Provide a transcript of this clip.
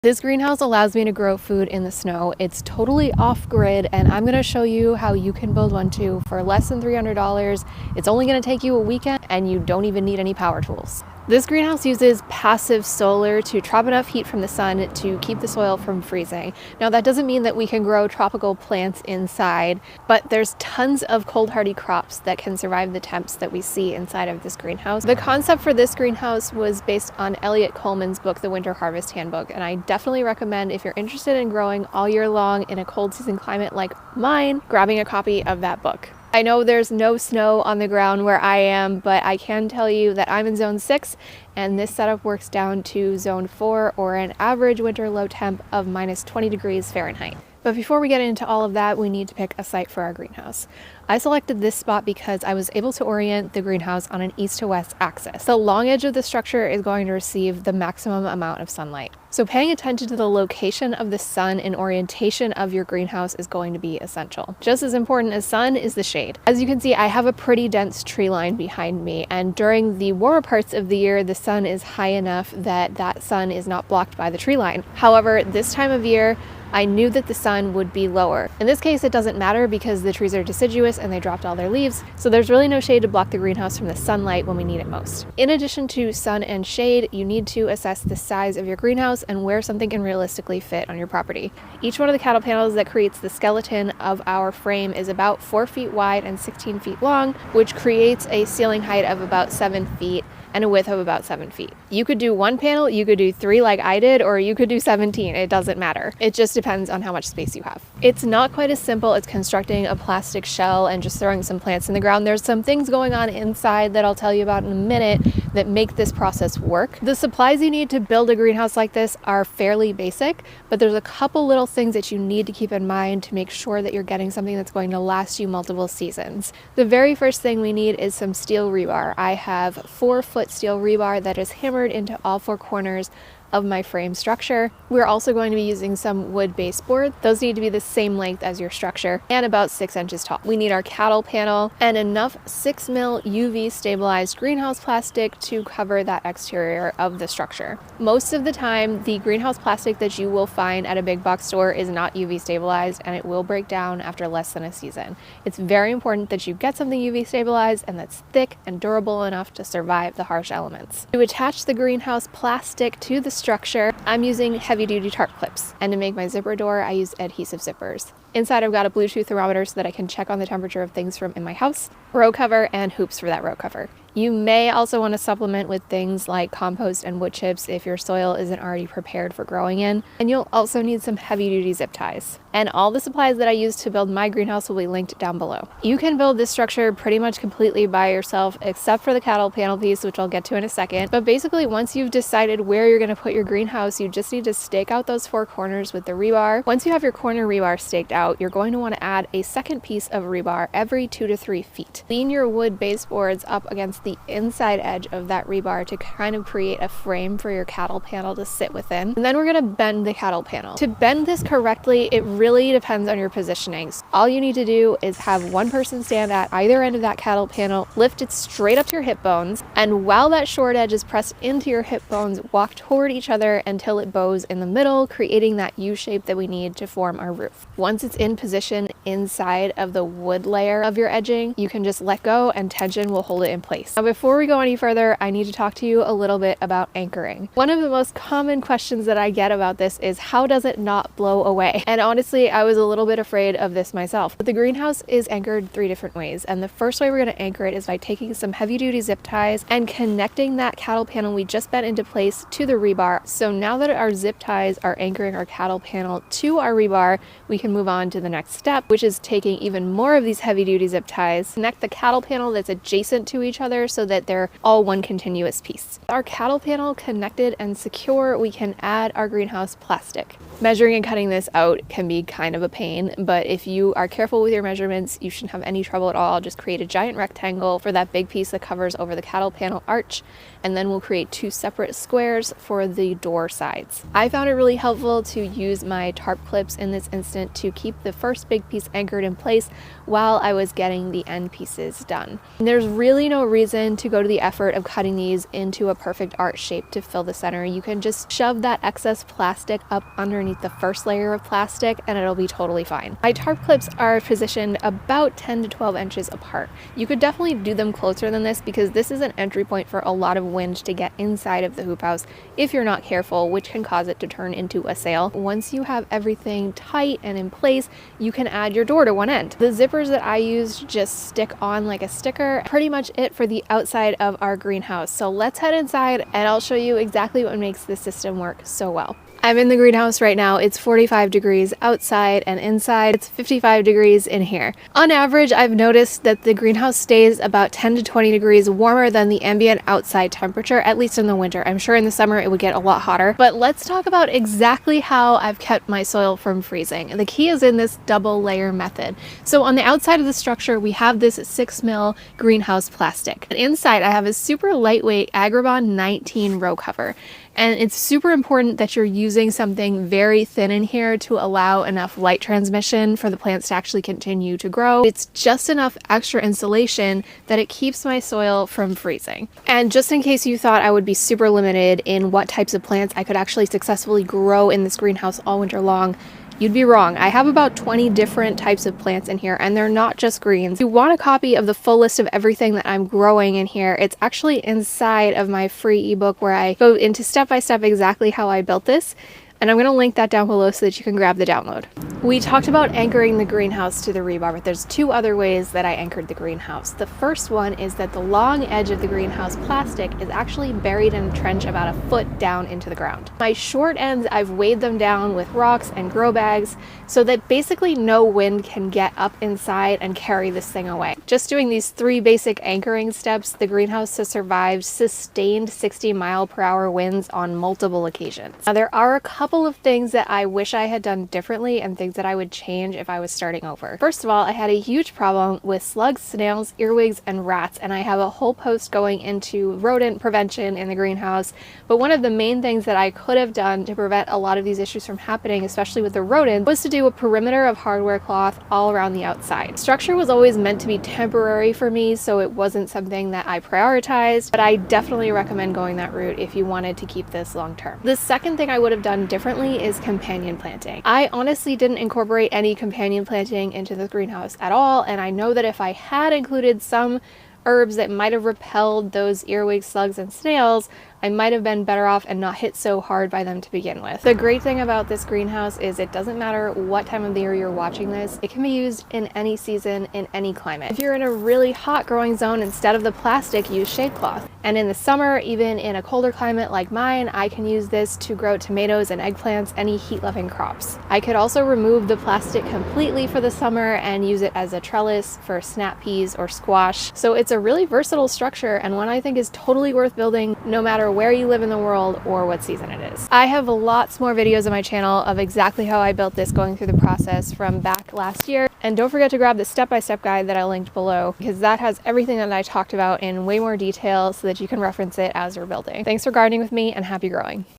This greenhouse allows me to grow food in the snow. It's totally off-grid, and I'm going to show you how you can build one too for less than $300. It's only going to take you a weekend, and you don't even need any power tools. This greenhouse uses passive solar to trap enough heat from the sun to keep the soil from freezing. Now, that doesn't mean that we can grow tropical plants inside, but there's tons of cold hardy crops that can survive the temps that we see inside of this greenhouse. The concept for this greenhouse was based on Elliot Coleman's book, The Winter Harvest Handbook, and I definitely recommend, if you're interested in growing all year long in a cold season climate like mine, grabbing a copy of that book. I know there's no snow on the ground where I am, but I can tell you that I'm in zone 6, and this setup works down to zone 4, or an average winter low temp of minus 20 degrees Fahrenheit. But before we get into all of that, we need to pick a site for our greenhouse. I selected this spot because I was able to orient the greenhouse on an east to west axis. The long edge of the structure is going to receive the maximum amount of sunlight. So paying attention to the location of the sun and orientation of your greenhouse is going to be essential. Just as important as sun is the shade. As you can see, I have a pretty dense tree line behind me, and during the warmer parts of the year, the sun is high enough that that sun is not blocked by the tree line. However, this time of year, I knew that the sun would be lower. In this case, it doesn't matter because the trees are deciduous and they dropped all their leaves, so there's really no shade to block the greenhouse from the sunlight when we need it most. In addition to sun and shade, you need to assess the size of your greenhouse and where something can realistically fit on your property. Each one of the cattle panels that creates the skeleton of our frame is about 4 feet wide and 16 feet long, which creates a ceiling height of about 7 feet and a width of about 7 feet. You could do one panel, you could do 3 like I did, or you could do 17. It doesn't matter. It just depends on how much space you have. It's not quite as simple as constructing a plastic shell and just throwing some plants in the ground. There's some things going on inside that I'll tell you about in a minute that make this process work. The supplies you need to build a greenhouse like this are fairly basic, but there's a couple little things that you need to keep in mind to make sure that you're getting something that's going to last you multiple seasons. The very first thing we need is some steel rebar. I have 4-foot steel rebar that is hammered into all 4 corners of my frame structure. We're also going to be using some wood baseboard. Those need to be the same length as your structure and about 6 inches tall. We need our cattle panel and enough 6mm UV stabilized greenhouse plastic to cover that exterior of the structure. Most of the time, the greenhouse plastic that you will find at a big box store is not UV stabilized, and it will break down after less than a season. It's very important that you get something UV stabilized and that's thick and durable enough to survive the harsh elements. To attach the greenhouse plastic to the structure, I'm using heavy-duty tarp clips, and to make my zipper door, I use adhesive zippers. Inside, I've got a Bluetooth thermometer so that I can check on the temperature of things from in my house, row cover, and hoops for that row cover. You may also want to supplement with things like compost and wood chips if your soil isn't already prepared for growing in, and you'll also need some heavy-duty zip ties. And all the supplies that I used to build my greenhouse will be linked down below. You can build this structure pretty much completely by yourself, except for the cattle panel piece, which I'll get to in a second. But basically, once you've decided where you're going to put your greenhouse, you just need to stake out those 4 corners with the rebar. Once you have your corner rebar staked out, you're going to want to add a second piece of rebar every 2 to 3 feet. Lean your wood baseboards up against the inside edge of that rebar to kind of create a frame for your cattle panel to sit within. And then we're going to bend the cattle panel. To bend this correctly, it really depends on your positioning. So all you need to do is have one person stand at either end of that cattle panel, lift it straight up to your hip bones, and while that short edge is pressed into your hip bones, walk toward each other until it bows in the middle, creating that U shape that we need to form our roof. Once it's in position inside of the wood layer of your edging, you can just let go and tension will hold it in place. Now, before we go any further, I need to talk to you a little bit about anchoring. One of the most common questions that I get about this is, how does it not blow away? And honestly, I was a little bit afraid of this myself. But the greenhouse is anchored 3 different ways, and the first way we're going to anchor it is by taking some heavy-duty zip ties and connecting that cattle panel we just bent into place to the rebar. So now that our zip ties are anchoring our cattle panel to our rebar, we can move on to the next step, which is taking even more of these heavy-duty zip ties, connect the cattle panel that's adjacent to each other so that they're all one continuous piece. Our cattle panel connected and secure, we can add our greenhouse plastic. Measuring and cutting this out can be kind of a pain, but if you are careful with your measurements, you shouldn't have any trouble at all. Just create a giant rectangle for that big piece that covers over the cattle panel arch, and then we'll create 2 separate squares for the door sides. I found it really helpful to use my tarp clips in this instant to keep the first big piece anchored in place while I was getting the end pieces done. And there's really no reason to go to the effort of cutting these into a perfect arch shape to fill the center. You can just shove that excess plastic up underneath the first layer of plastic and it'll be totally fine. My tarp clips are positioned about 10 to 12 inches apart. You could definitely do them closer than this because this is an entry point for a lot of wind to get inside of the hoop house if you're not careful, which can cause it to turn into a sail. Once you have everything tight and in place, you can add your door to one end. The zippers that I used just stick on like a sticker. Pretty much it for the outside of our greenhouse. So let's head inside and I'll show you exactly what makes this system work so well. I'm in the greenhouse right now. It's 45 degrees outside, and inside it's 55 degrees in here. On average, I've noticed that the greenhouse stays about 10 to 20 degrees warmer than the ambient outside temperature, at least in the winter. I'm sure in the summer it would get a lot hotter. But let's talk about exactly how I've kept my soil from freezing. The key is in this double layer method. So on the outside of the structure, we have this 6mm greenhouse plastic. And inside, I have a super lightweight Agribon 19 row cover. And it's super important that you're using something very thin in here to allow enough light transmission for the plants to actually continue to grow. It's just enough extra insulation that it keeps my soil from freezing. And just in case you thought I would be super limited in what types of plants I could actually successfully grow in this greenhouse all winter long, you'd be wrong. I have about 20 different types of plants in here, and they're not just greens. If you want a copy of the full list of everything that I'm growing in here, it's actually inside of my free ebook where I go into step-by-step exactly how I built this. And I'm going to link that down below so that you can grab the download. We talked about anchoring the greenhouse to the rebar, but there's 2 other ways that I anchored the greenhouse. The first one is that the long edge of the greenhouse plastic is actually buried in a trench about a foot down into the ground. My short ends, I've weighed them down with rocks and grow bags so that basically no wind can get up inside and carry this thing away. Just doing these 3 basic anchoring steps, the greenhouse has survived sustained 60-mile-per-hour winds on multiple occasions. Now, there are a couple of things that I wish I had done differently and things that I would change if I was starting over. First of all, I had a huge problem with slugs, snails, earwigs, and rats, and I have a whole post going into rodent prevention in the greenhouse. But one of the main things that I could have done to prevent a lot of these issues from happening, especially with the rodents, was to do a perimeter of hardware cloth all around the outside. Structure was always meant to be temporary for me, so it wasn't something that I prioritized, but I definitely recommend going that route if you wanted to keep this long term. The second thing I would have done differently is companion planting. I honestly didn't incorporate any companion planting into the greenhouse at all, and I know that if I had included some herbs that might have repelled those earwig slugs and snails, I might have been better off and not hit so hard by them to begin with. The great thing about this greenhouse is it doesn't matter what time of the year you're watching this, it can be used in any season, in any climate. If you're in a really hot growing zone, instead of the plastic, use shade cloth. And in the summer, even in a colder climate like mine, I can use this to grow tomatoes and eggplants, any heat-loving crops. I could also remove the plastic completely for the summer and use it as a trellis for snap peas or squash. So it's a really versatile structure and one I think is totally worth building no matter where you live in the world or what season it is. I have lots more videos on my channel of exactly how I built this, going through the process from back last year. And don't forget to grab the step-by-step guide that I linked below, because that has everything that I talked about in way more detail so that you can reference it as you're building. Thanks for gardening with me and happy growing.